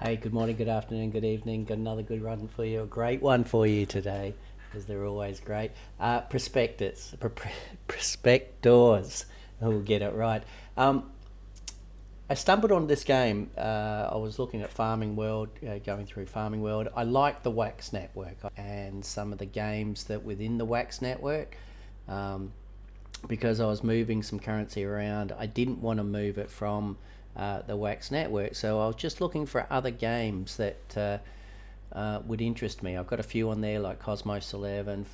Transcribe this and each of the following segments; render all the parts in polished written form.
Hey, good morning, good afternoon, good evening. Got another good run for you, a great one for you today, because they're always great. Prospectors. We'll get it right. I stumbled on this game. I was looking at Farming World, going through Farming World. I like the Wax network and some of the games that within the Wax network. Because I was moving some currency around, I didn't want to move it from the Wax network, so I was just looking for other games that would interest me. I've got a few on there like Cosmos 11,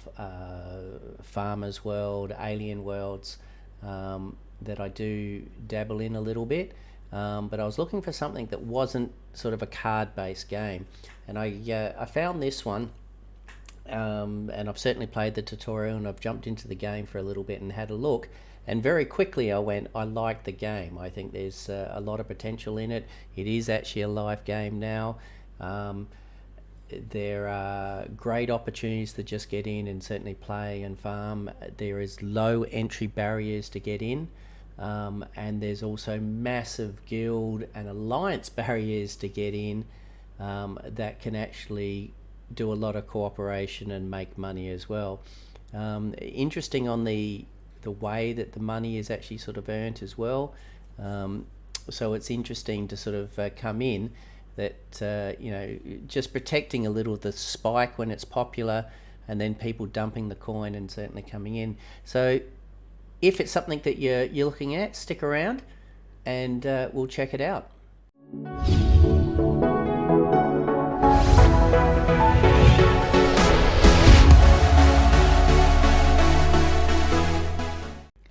Farmers World, Alien Worlds, that I do dabble in a little bit, but I was looking for something that wasn't sort of a card-based game, and I found this one. And I've certainly played the tutorial, and I've jumped into the game for a little bit and had a look, and very quickly I like the game. I think there's a lot of potential in it. It is actually a live game now. There are great opportunities to just get in and certainly play and farm. There is low entry barriers to get in, and there's also massive guild and alliance barriers to get in, that can actually do a lot of cooperation and make money as well. Interesting on the way that the money is actually sort of earned as well. So it's interesting to sort of come in that just protecting a little the spike when it's popular, and then people dumping the coin and certainly coming in. So if it's something that you're looking at, stick around and we'll check it out.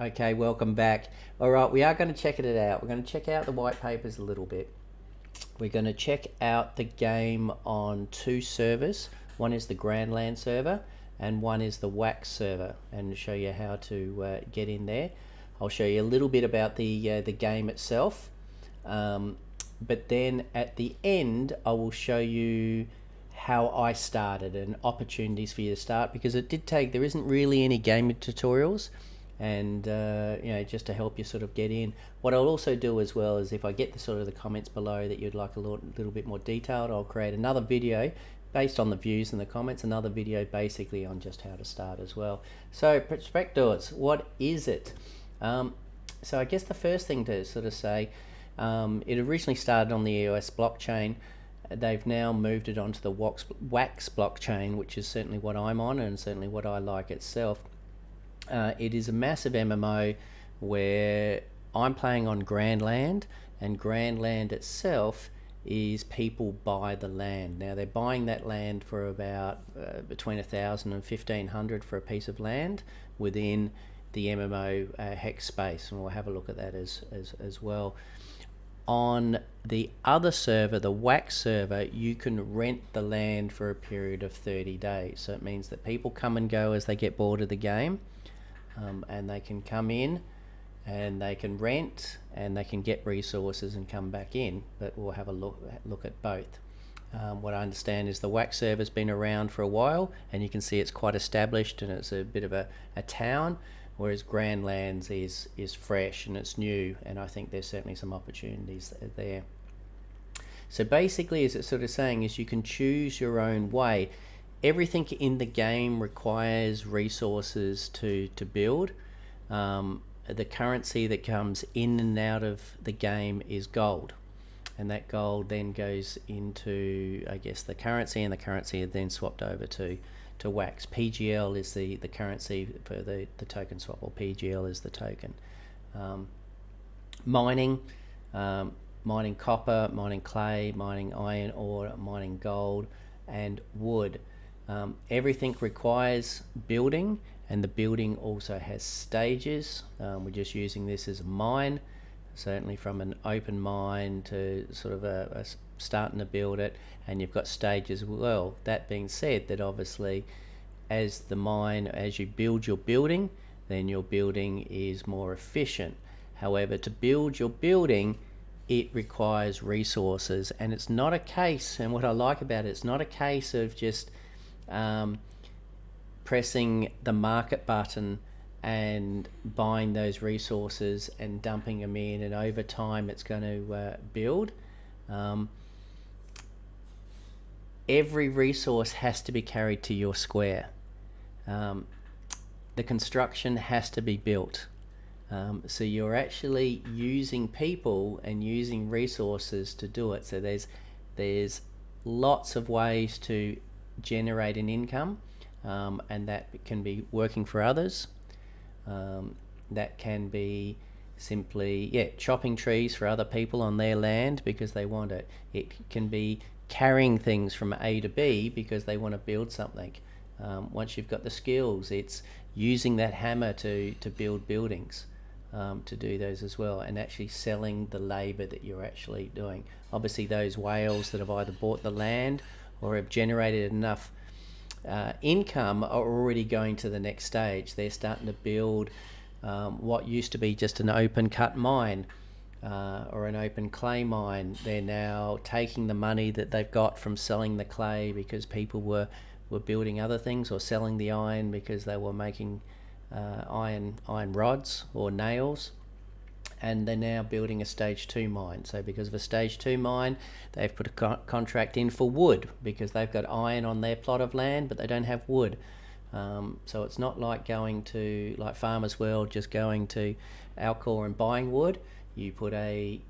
Okay, welcome back. All right, we are going to check it out. We're going to check out the white papers a little bit. We're going to check out the game on two servers. One is the Grandland server and one is the Wax server, and show you how to get in there. I'll show you a little bit about the game itself, but then at the end I will show you how I started and opportunities for you to start, because there isn't really any game tutorials, and just to help you sort of get in. What I'll also do as well is, if I get the comments below that you'd like a little bit more detailed, I'll create another video based on the views and the comments, another video basically on just how to start as well. So Prospectors, what is it? So I guess the first thing to sort of say, it originally started on the EOS blockchain. They've now moved it onto the Wax blockchain, which is certainly what I'm on and certainly what I like itself. It is a massive MMO where I'm playing on Grandland, and Grandland itself is people buy the land. Now they're buying that land for about between 1,000 and 1,500 for a piece of land within the MMO hex space, and we'll have a look at that as well. On the other server, the Wax server, you can rent the land for a period of 30 days. So it means that people come and go as they get bored of the game. And they can come in and they can rent and they can get resources and come back in, but we'll have a look at both. What I understand is the Wax server's been around for a while, and you can see it's quite established and it's a bit of a town, whereas Grandlands is fresh and it's new, and I think there's certainly some opportunities there. So basically, as it's sort of saying, is you can choose your own way. Everything in the game requires resources to build. The currency that comes in and out of the game is gold, and that gold then goes into, I guess, the currency, and the currency is then swapped over to Wax. PGL is the currency for the token swap, or PGL is the token. Mining copper, mining clay, mining iron ore, mining gold and wood. Everything requires building, and the building also has stages. We're just using this as a mine, certainly from an open mine to sort of a starting to build it, and you've got stages as well. That being said, that obviously as you build your building, then your building is more efficient. However, to build your building, it requires resources, and it's not a case, and what I like about it, it's not a case of just pressing the market button and buying those resources and dumping them in, and over time it's going to build. every resource has to be carried to your square. The construction has to be built. So you're actually using people and using resources to do it. So there's lots of ways to generate an income, and that can be working for others. That can be simply chopping trees for other people on their land because they want it. It can be carrying things from A to B because they want to build something. Once you've got the skills, it's using that hammer to build buildings, to do those as well, and actually selling the labor that you're actually doing. Obviously those whales that have either bought the land or have generated enough income are already going to the next stage. They're starting to build what used to be just an open cut mine, or an open clay mine. They're now taking the money that they've got from selling the clay because people were building other things, or selling the iron because they were making iron rods or nails, and they're now building a stage 2 mine. So because of a stage 2 mine, they've put a contract in for wood because they've got iron on their plot of land but they don't have wood. So it's not like going to, like Farmers World, just going to Alcor and buying wood. You put a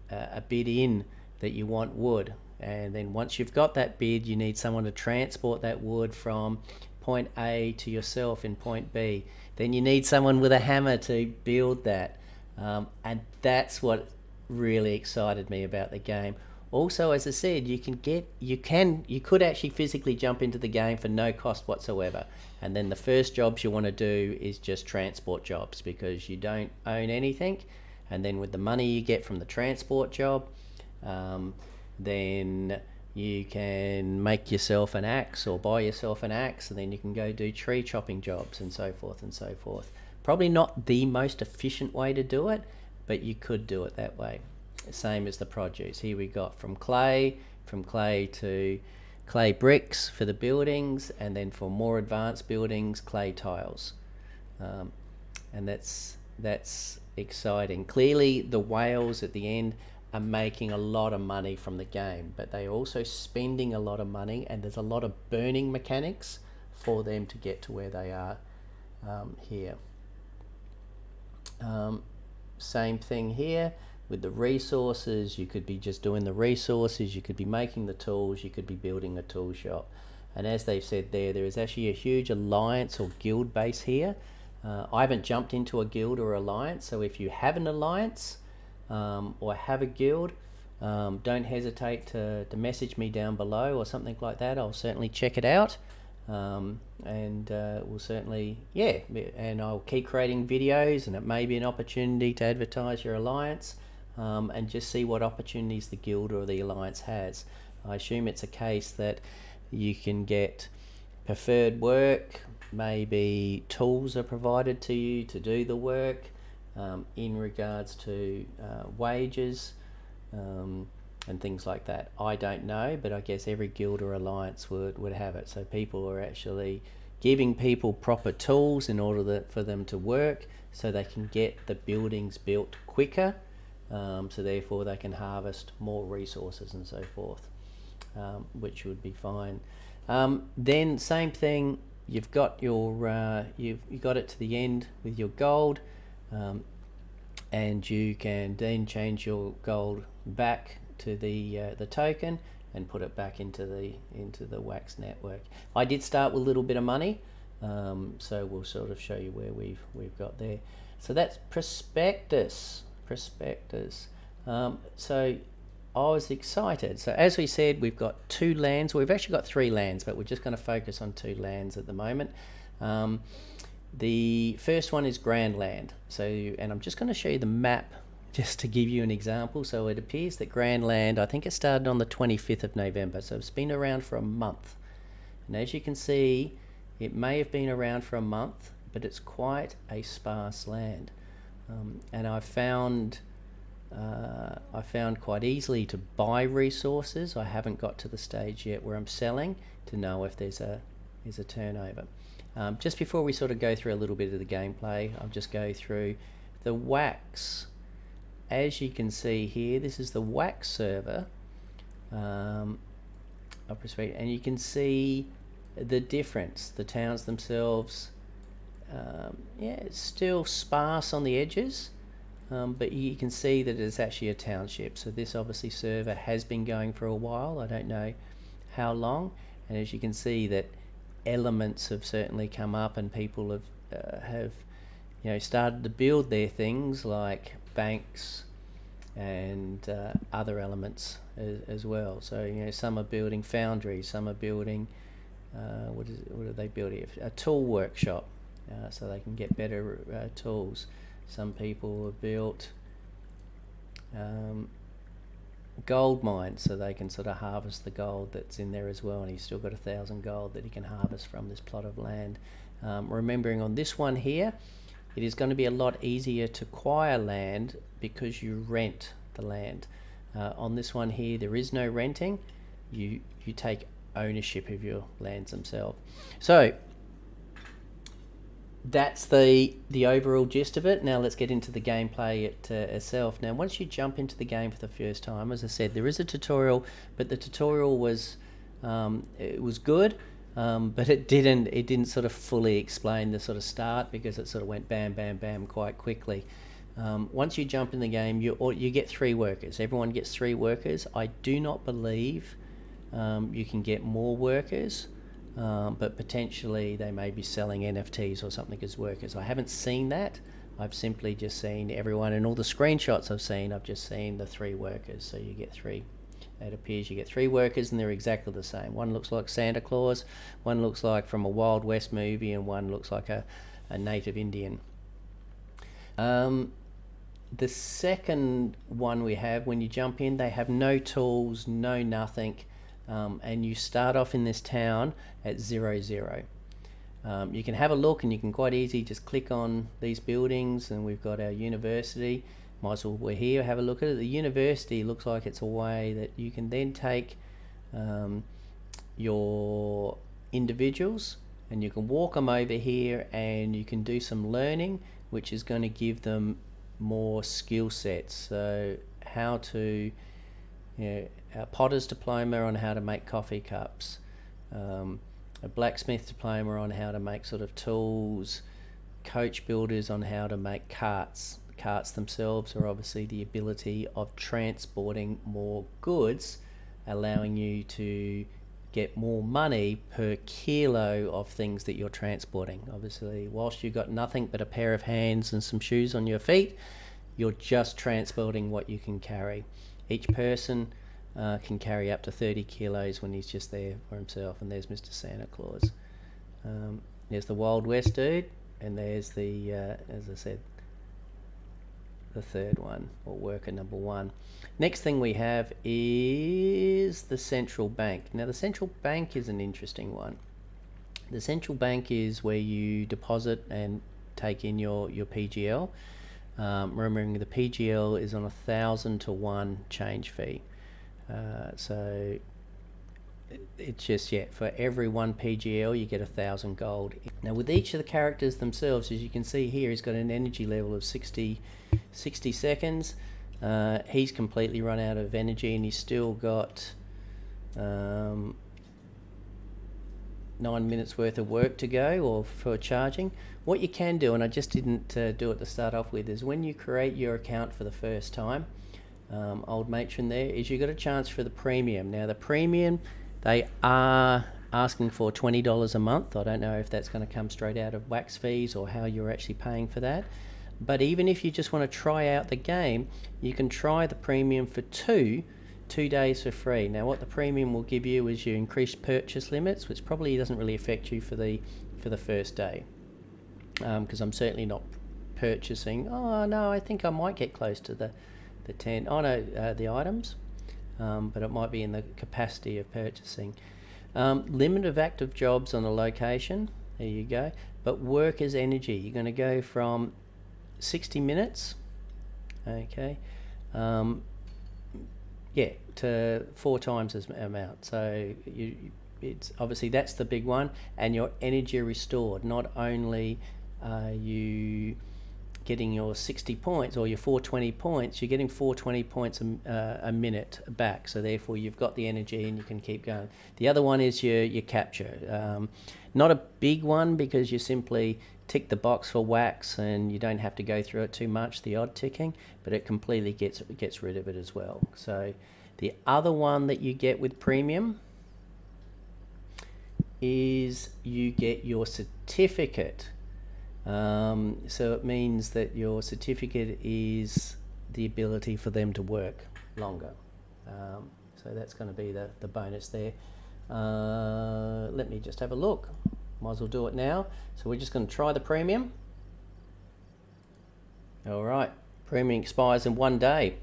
bid in that you want wood, and then once you've got that bid, you need someone to transport that wood from point A to yourself in point B. Then you need someone with a hammer to build that, and that's what really excited me about the game. Also, as I said, you could actually physically jump into the game for no cost whatsoever, and then the first jobs you want to do is just transport jobs because you don't own anything, and then with the money you get from the transport job, then you can make yourself an axe or buy yourself an axe, and then you can go do tree chopping jobs and so forth and so forth. Probably not the most efficient way to do it, but you could do it that way. Same as the produce. Here we got from clay to clay bricks for the buildings, and then for more advanced buildings, clay tiles. And that's exciting. Clearly the whales at the end are making a lot of money from the game, but they're also spending a lot of money, and there's a lot of burning mechanics for them to get to where they are here. Same thing here with the resources. You could be just doing the resources, you could be making the tools, you could be building a tool shop. And as they've said there is actually a huge alliance or guild base here. I haven't jumped into a guild or alliance, so if you have an alliance or have a guild, don't hesitate to message me down below or something like that. I'll certainly check it out, and we'll certainly, and I'll keep creating videos, and it may be an opportunity to advertise your alliance, and just see what opportunities the guild or the alliance has. I assume it's a case that you can get preferred work, maybe tools are provided to you to do the work, in regards to wages, and things like that. I don't know, but I guess every guild or alliance would have it. So people are actually giving people proper tools in order for them to work, so they can get the buildings built quicker, so therefore they can harvest more resources and so forth, which would be fine. Then same thing, you've got your you've got it to the end with your gold, and you can then change your gold back to the token and put it back into the wax network. I did start with a little bit of money, so we'll sort of show you where we've got there. So that's Prospectors. So I was excited. So as we said, we've got 2 lands. We've actually got 3 lands, but we're just going to focus on 2 lands at the moment. The first one is Grand Land. So, and I'm just going to show you the map just to give you an example. So it appears that Grand Land, I think it started on the 25th of November. So it's been around for a month. And as you can see, it may have been around for a month, but it's quite a sparse land. And I found quite easily to buy resources. I haven't got to the stage yet where I'm selling to know if there's a turnover. Just before we sort of go through a little bit of the gameplay, I'll just go through the wax. As you can see here, this is the wax server, and you can see the difference. The towns themselves, yeah, it's still sparse on the edges, but you can see that it's actually a township. So this obviously server has been going for a while. I don't know how long, and as you can see that elements have certainly come up, and people have started to build their things like banks and other elements as well. So some are building foundries, some are building what are they building? A tool workshop, so they can get better tools. Some people have built gold mines, so they can sort of harvest the gold that's in there as well, and he's still got 1,000 gold that he can harvest from this plot of land. Remembering on this one here, it is going to be a lot easier to acquire land because you rent the land. On this one here, there is no renting. You take ownership of your lands themselves. So that's the overall gist of it. Now let's get into the gameplay itself. Now once you jump into the game for the first time, as I said, there is a tutorial, but the tutorial was it was good, but it didn't sort of fully explain the sort of start, because it sort of went bam bam bam quite quickly. Once you jump in the game, you get 3 workers. Everyone gets 3 workers. I do not believe you can get more workers, but potentially they may be selling NFTs or something as workers. I haven't seen that. I've simply just seen everyone, and all the screenshots I've just seen the 3 workers. So you get 3. It appears you get 3 workers, and they're exactly the same. One looks like Santa Claus, one looks like from a Wild West movie, and one looks like a native Indian. The second one we have, when you jump in, they have no tools, no nothing, and you start off in this town at 0-0. You can have a look, and you can quite easily just click on these buildings, and we've got our university. Might as well, we're here, have a look at it. The university looks like it's a way that you can then take your individuals, and you can walk them over here, and you can do some learning, which is going to give them more skill sets. So how to, a potter's diploma on how to make coffee cups, a blacksmith diploma on how to make sort of tools, coach builders on how to make carts. The carts themselves are obviously the ability of transporting more goods, allowing you to get more money per kilo of things that you're transporting. Obviously, whilst you've got nothing but a pair of hands and some shoes on your feet, you're just transporting what you can carry. Each person can carry up to 30 kilos when he's just there for himself. And there's Mr. Santa Claus. There's the Wild West dude, and there's the, as I said, the third one, or worker number 1. Next thing we have is the central bank. Now the central bank is an interesting one. The central bank is where you deposit and take in your PGL. Remembering the PGL is on 1,000 to 1 change fee. So it's just, for every 1 PGL you get 1,000 gold. Now with each of the characters themselves, as you can see here, he's got an energy level of 60 seconds. He's completely run out of energy, and he's still got 9 minutes worth of work to go, or for charging. What you can do, and I just didn't do it to start off with, is when you create your account for the first time, old Matrenn there, is you got a chance for the premium. Now the premium, they are asking for $20 a month. I don't know if that's going to come straight out of wax fees or how you're actually paying for that. But even if you just want to try out the game, you can try the premium for 2 days for free. Now what the premium will give you is your increased purchase limits, which probably doesn't really affect you for the first day, because I'm certainly not purchasing. Oh no, I think I might get close to the 10. Oh no, the items, but it might be in the capacity of purchasing. Limit of active jobs on the location. There you go. But workers' energy, you're going to go from 60 minutes, okay, to 4 times as amount. So it's obviously, that's the big one, and your energy restored. Not only are you getting your 60 points or your 420 points, you're getting 420 points a minute back. So therefore you've got the energy and you can keep going. The other one is your capture. Not a big one because you simply tick the box for wax and you don't have to go through it too much, the odd ticking, but it completely gets rid of it as well. So the other one that you get with premium is you get your certificate. So it means that your certificate is the ability for them to work longer. So that's going to be the bonus there. Let me just have a look. Might as well do it now. So we're just going to try the premium. All right, premium expires in 1 day.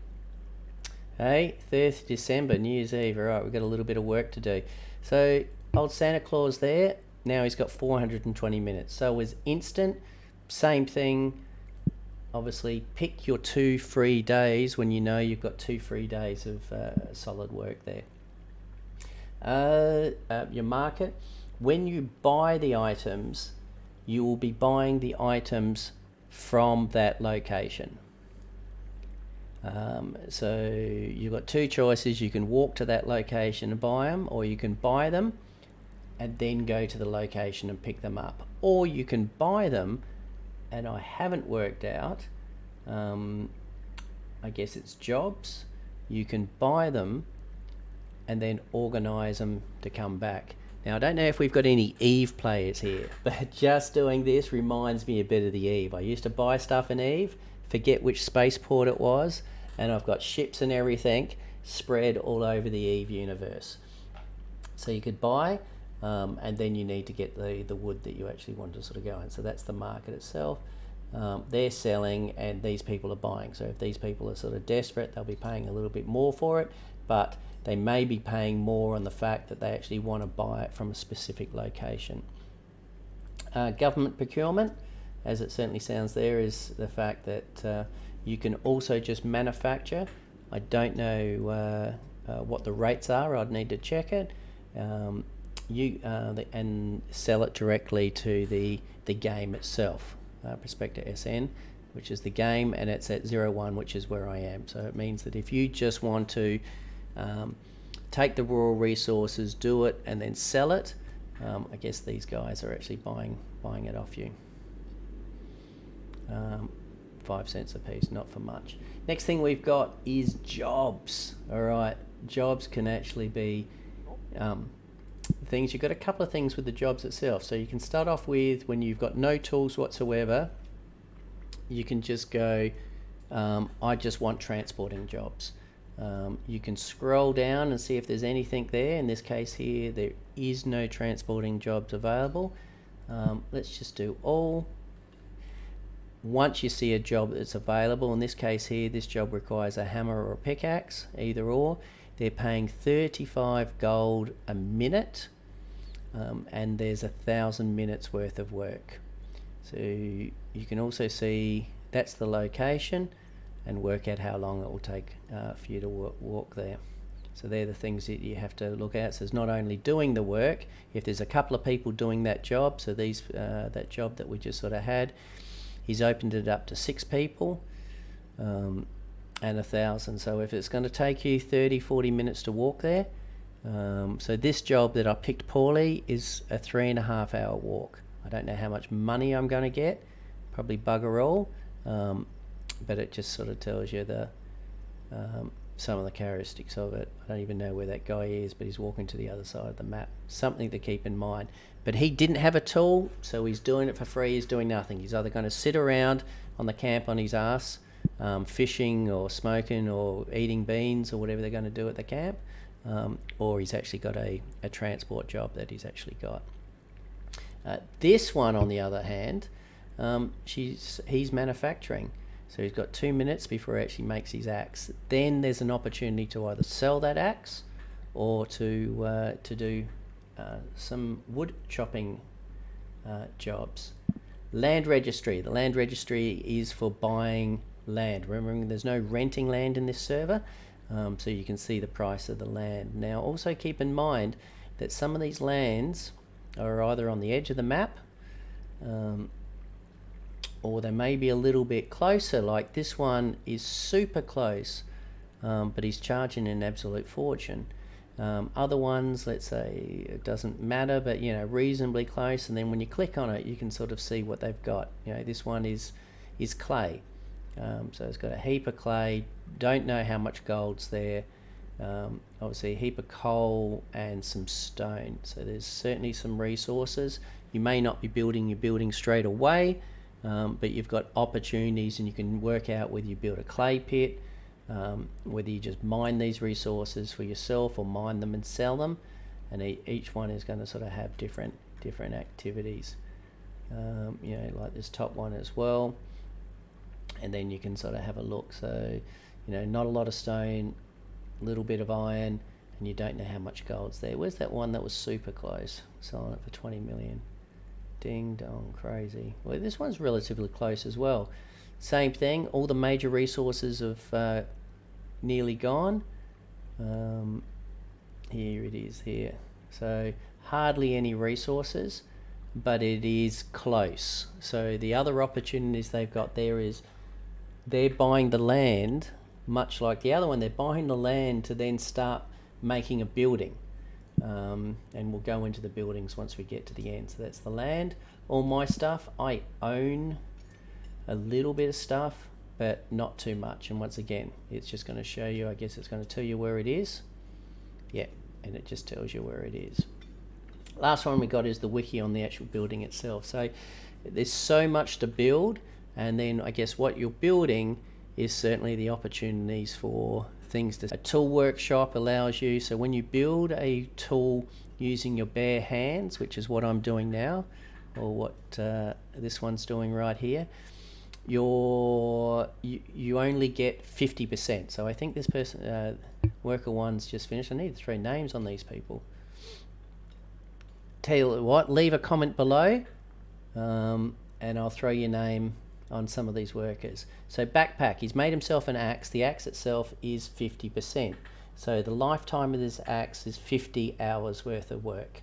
Hey, 30th December, New Year's Eve. All right, we've got a little bit of work to do. So old Santa Claus there, now he's got 420 minutes. So it was instant, same thing. Obviously, pick your 2 free days when you know you've got 2 free days of solid work there. Your market, when you buy the items, you will be buying the items from that location. So you've got 2 choices. You can walk to that location and buy them, or you can buy them and then go to the location and pick them up, or you can buy them, and I haven't worked out, I guess it's jobs. You can buy them and then organize them to come back. Now I don't know if we've got any Eve players here, but just doing this reminds me a bit of the Eve. I used to buy stuff in Eve, forget which spaceport it was, and I've got ships and everything spread all over the Eve universe. So you could buy, and then you need to get the wood that you actually want to sort of go in. So that's the market itself. They're selling and these people are buying. So if these people are sort of desperate, they'll be paying a little bit more for it, but they may be paying more on the fact that they actually want to buy it from a specific location. Government procurement, as it certainly sounds there, is the fact that you can also just manufacture. I don't know what the rates are. I'd need to check it. And sell it directly to the game itself, Prospector SN, which is the game, and it's at 01, which is where I am. So it means that if you just want to take the raw resources, do it, and then sell it, I guess these guys are actually buying it off you. 5 cents a piece, not for much. Next thing we've got is jobs. All right, jobs can actually be things. You've got a couple of things with the jobs itself. So you can start off with, when you've got no tools whatsoever, you can just go, I just want transporting jobs. You can scroll down and see if there's anything there. In this case here, there is no transporting jobs available. Let's just do all. Once you see a job that's available, in this case here, this job requires a hammer or a pickaxe, either or. They're paying 35 gold a minute, and there's 1,000 minutes worth of work. So you can also see that's the location and work out how long it will take for you to walk there. So they're the things that you have to look at. So it's not only doing the work, if there's a couple of people doing that job, so these that job that we just sort of had, he's opened it up to 6 people and 1,000. So if it's going to take you 30-40 minutes to walk there, so this job that I picked poorly is a 3.5 hour walk. I don't know how much money I'm going to get, probably bugger all, but it just sort of tells you the some of the characteristics of it. I don't even know where that guy is, but he's walking to the other side of the map. Something to keep in mind. But he didn't have a tool, so he's doing it for free. He's doing nothing. He's either going to sit around on the camp on his ass, fishing or smoking or eating beans or whatever they're going to do at the camp, or he's actually got a transport job that he's actually got. This one, on the other hand, he's manufacturing. So he's got 2 minutes before he actually makes his axe. Then there's an opportunity to either sell that axe or to do some wood chopping jobs. Land registry. The land registry is for buying land. Remembering there's no renting land in this server, so you can see the price of the land. Now also keep in mind that some of these lands are either on the edge of the map, or they may be a little bit closer. Like this one is super close, but he's charging an absolute fortune. Other ones, let's say it doesn't matter, but you know, reasonably close, and then when you click on it you can sort of see what they've got. You know, this one is clay, so it's got a heap of clay, don't know how much gold's there, obviously a heap of coal and some stone, so there's certainly some resources. You may not be building your building straight away, but you've got opportunities, and you can work out whether you build a clay pit, whether you just mine these resources for yourself or mine them and sell them, and each one is going to sort of have different activities. You know, like this top one as well, and then you can sort of have a look. So you know, not a lot of stone, a little bit of iron, and you don't know how much gold's there. Where's that one that was super close, selling it for 20 million? Ding dong, crazy. Well, this one's relatively close as well. Same thing, all the major resources have nearly gone. Here it is here. So hardly any resources, but it is close. So the other opportunities they've got there is they're buying the land, much like the other one, they're buying the land to then start making a building. And we'll go into the buildings once we get to the end. So that's the land. All my stuff, I own a little bit of stuff, but not too much. And once again, it's just going to show you, I guess it's going to tell you where it is. Yeah, and it just tells you where it is. Last one we got is the wiki on the actual building itself. So there's so much to build, and then I guess what you're building is certainly the opportunities for things. A tool workshop allows you, so when you build a tool using your bare hands, which is what I'm doing now, or what this one's doing right here, you only get 50%. So I think this person, worker one's just finished. I need to throw names on these people. Tell you what, leave a comment below, and I'll throw your name on some of these workers. So backpack, he's made himself an axe. The axe itself is 50%. So the lifetime of this axe is 50 hours worth of work.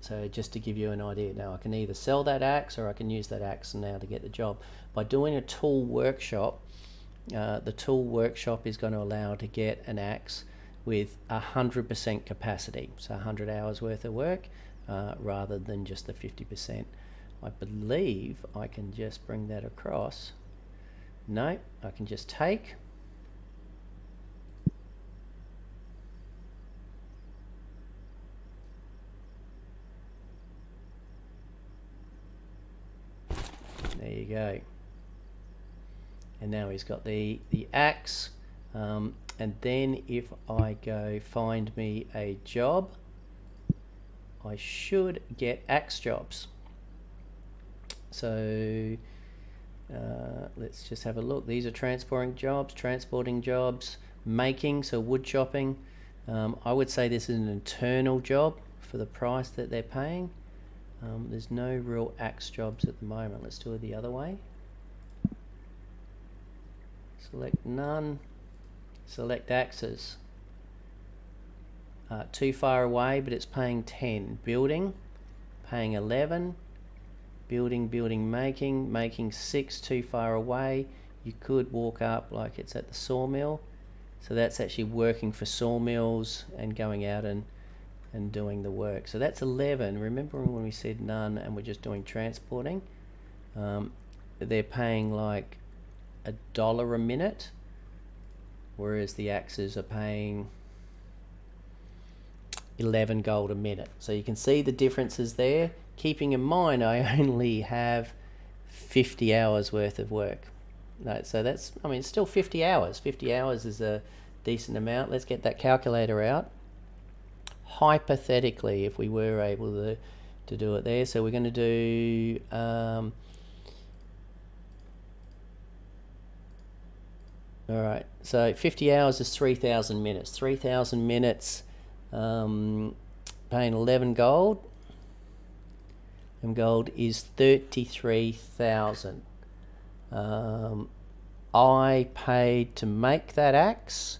So just to give you an idea, now I can either sell that axe or I can use that axe now to get the job. By doing a tool workshop, the tool workshop is going to allow to get an axe with 100% capacity, so 100 hours worth of work, rather than just the 50%. I believe I can just bring that across. No, I can just take. There you go. And now he's got the axe. And then if I go find me a job, I should get axe jobs. So let's just have a look. These are transporting jobs, making, so wood chopping. I would say this is an internal job for the price that they're paying. There's no real axe jobs at the moment. Let's do it the other way. Select none, select axes. Too far away, but it's paying 10. Building, paying 11. Building, making 6, too far away. You could walk up, like it's at the sawmill. So that's actually working for sawmills and going out and doing the work. So that's 11. Remember when we said none and we're just doing transporting? They're paying like $1 a minute, whereas the axes are paying 11 gold a minute. So you can see the differences there. Keeping in mind, I only have 50 hours worth of work. No, so that's, I mean, still 50 hours. 50 hours is a decent amount. Let's get that calculator out. Hypothetically, if we were able to do it there, so we're going to do all right, so 50 hours is 3,000 minutes. 3,000 minutes, paying 11 gold. And gold is 33,000. I paid to make that axe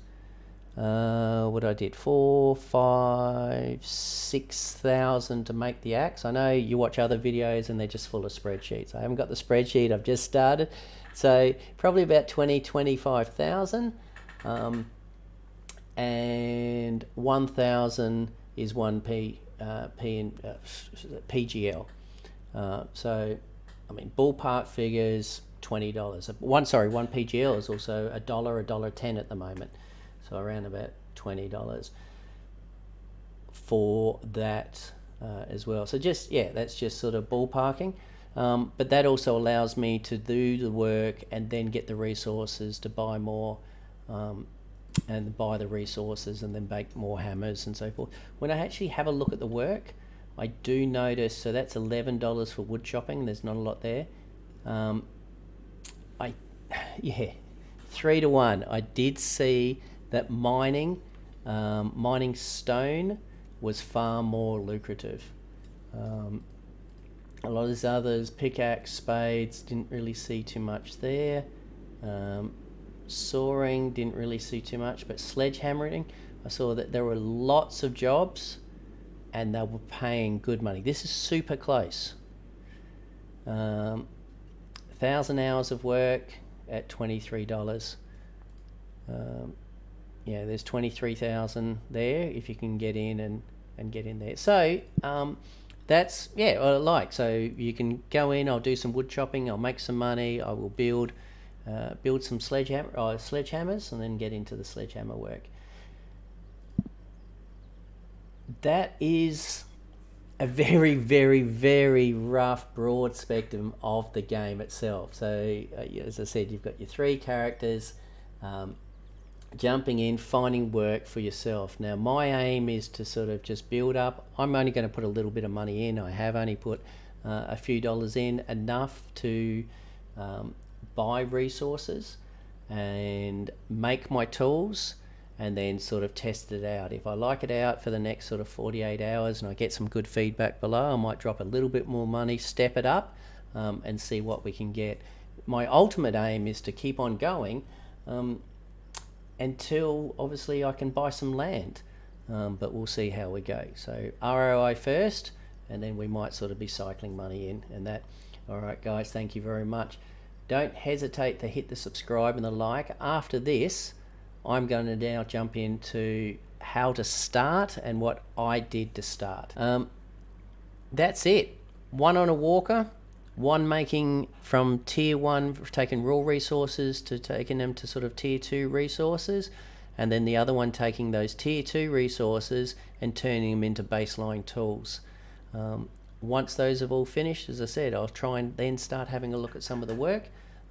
what I did, 4, 5, 6,000 to make the axe. I know you watch other videos and they're just full of spreadsheets. I haven't got the spreadsheet, I've just started. So probably about 20, 25,000. And 1,000 is 1 PGL. So, I mean, ballpark figures, $20. One PGL is also $1.10 at the moment. So around about $20 for that as well. So just, yeah, that's just sort of ballparking. But that also allows me to do the work and then get the resources to buy more, and buy the resources and then make more hammers and so forth. When I actually have a look at the work, I do notice, so that's $11 for wood chopping. There's not a lot there. Yeah, 3 to 1. I did see that mining stone was far more lucrative. A lot of these others, pickaxe, spades, didn't really see too much there. Sawing, didn't really see too much, but sledgehammering, I saw that there were lots of jobs and they were paying good money. This is super close. 1,000 hours of work at $23. Yeah, there's 23,000 there if you can get in and get in there. So that's, yeah, what I like. So you can go in, I'll do some wood chopping, I'll make some money, I will build some sledgehammers and then get into the sledgehammer work. That is a very, very, very rough, broad spectrum of the game itself. So as I said, you've got your 3 characters, jumping in, finding work for yourself. Now my aim is to sort of just build up. I'm only going to put a little bit of money in. I have only put a few dollars in, enough to buy resources and make my tools, and then sort of test it out. If I like it out for the next sort of 48 hours and I get some good feedback below, I might drop a little bit more money, step it up, and see what we can get. My ultimate aim is to keep on going until obviously I can buy some land, but we'll see how we go. So ROI first, and then we might sort of be cycling money in and that. All right guys, thank you very much. Don't hesitate to hit the subscribe and the like. After this, I'm going to now jump into how to start and what I did to start. That's it. 1 on a walker, 1 making from tier 1, taking raw resources to taking them to sort of tier 2 resources, and then the other one taking those tier 2 resources and turning them into baseline tools. Once those have all finished, as I said, I'll try and then start having a look at some of the work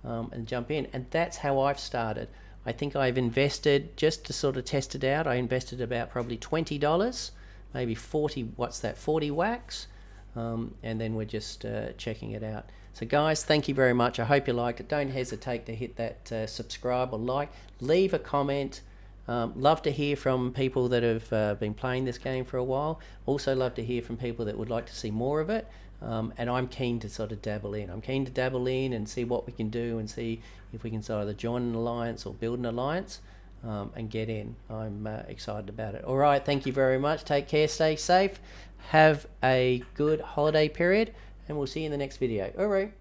and jump in. And that's how I've started. I think I've invested, just to sort of test it out, I invested about probably $20, maybe 40, what's that, 40 wax, and then we're just checking it out. So guys, thank you very much. I hope you liked it. Don't hesitate to hit that subscribe or like, leave a comment. Love to hear from people that have been playing this game for a while. Also love to hear from people that would like to see more of it. And I'm keen to sort of dabble in. I'm keen to dabble in and see what we can do and see if we can either join an alliance or build an alliance and get in. I'm excited about it. All right, thank you very much. Take care, stay safe, have a good holiday period, and we'll see you in the next video. All right.